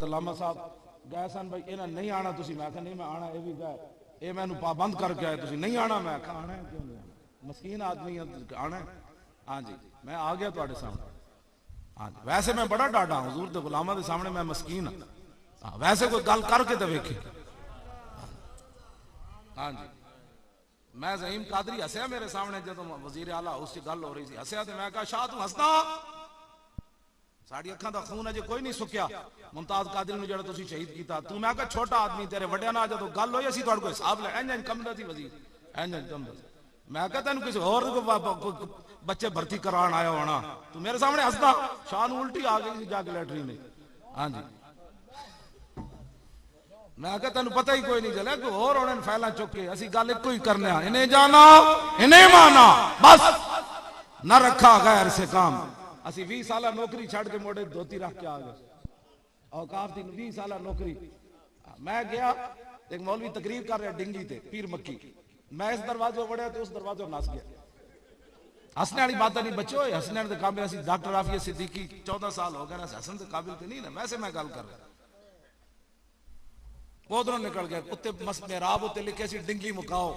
लामा साहब गए सन भाई इन्हें नहीं आना तुसी, मैं कहा नहीं मैं आना, ये भी गए ये मैनू पाबंद करके आए तुसी नहीं आना, मैं कहा आना है क्यों नहीं आना, मस्कीन आदमी है आना है। हाँ जी मैं आ गया तुम्हारे सामने। हाँ जी वैसे मैं बड़ा डाडा हूँ हुजूर दे गुलामां दे सामने मैं मस्कीन हाँ, वैसे कोई गल करके तो वेखी। हाँ जी मैं ज़हीम कादरी हसया मेरे सामने जो वजीर आला उसकी गल हो रही थी, हसया तो मैं कहा शाह तू हसदा, साड़ी अखां दा खून अजे कोई नहीं सुक्या मुमताज कादरी नूं जेड़ा तुसीं शहीद कीता तू, मैं कहा छोटा आदमी तेरे वड्डियां नाल जदों गल होई असीं तुहाडे कोल हिसाब ले इंज कमदा सी वजीर इंज कमदा। मैं कहा तैनूं किसी होर बच्चे भर्ती कराण आया होना, तू मेरे सामने हसदा। शाह नूं उल्टी आ गई जाके लैटरी में। हाँ जी मैं कहा तैनूं पता ही कोई नहीं चलिया कोई होर होने फैला चुक के असीं गल इक्को ही करने इन्हें जाना इन्हें माना बस न रखा गैर से काम। असी 20 साल नौकरी छड़ के मोड़े धोती रख के आ गए औकाफ दी 20 साल नौकरी। मैं गया एक मौलवी तकरीर कर रहा डिंगी ते पीर मक्की, मैं इस दरवाजे वड़िया तो उस दरवाजे नस गया। हंसने वाली बात नहीं बच्चो, हंसने के काबिल असी डॉक्टर आफिया सिद्दीकी 14 साल हो गए ना, हसन के काबिल तो नहीं ना, वैसे मैं गल कर रहा उधरों निकल गया उत्ते मेहराब उत्ते लिखे सी डिंगी मुकाओ।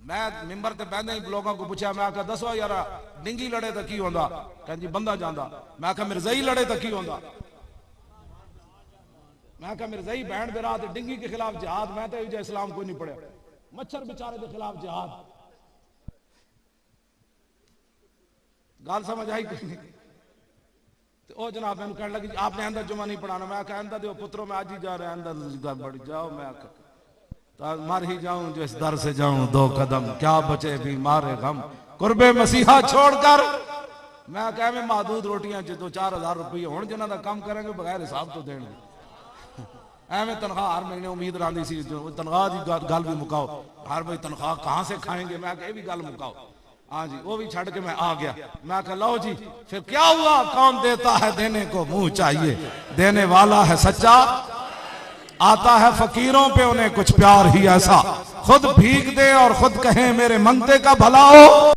मैं मिंबर ते बहने ही लोगों को पूछा, मैं आखा दसो यार डिंगी लड़े तो की होंदा, कहन जी बंदा जांदा। मैं आखा मिर्जाई लड़े तो की होंदा, मैं आखा मिर्जाई बहन बेरा ते डिंगी के खिलाफ जिहाद, मैं तो इस्लाम कोई नहीं पढ़िया, मच्छर बेचारे के खिलाफ जिहाद। गाल समझ आई कोई नहीं। तो ओ जनाब मैंने कहने लगी आपने अंदर जुमा नहीं पढ़ाना, मैं आखा अंदर दो पुत्रों मैं आज ही जा रहा अंदर बढ़ जाओ। मैं आखा तो मर ही जाऊं जो इस दर से जाऊं 2 कदम, क्या बचे भी मारे गम कुर्बे मसीहा छोड़कर। मैं कह में महदूद रोटियां 2-4 हज़ार रुपये होने जिन्हों का काम करेंगे बगैर हिसाब तो देंगे। एवं तनख्वाह हर महीने उम्मीद रही सी तनख्वाह की गल भी मुकाओ, हर भाई तनख्वाह कहाँ से खाएंगे, मैं कह भी गल मुकाओ। हाँ जी वो भी छड़ के मैं आ गया। मैं कहा लो जी फिर क्या हुआ, कौन देता है देने को मुंह चाहिए, देने वाला है सच्चा, आता है फकीरों पे उन्हें कुछ प्यार ही ऐसा, खुद भीग दे और खुद कहें मेरे मंगते का भला हो।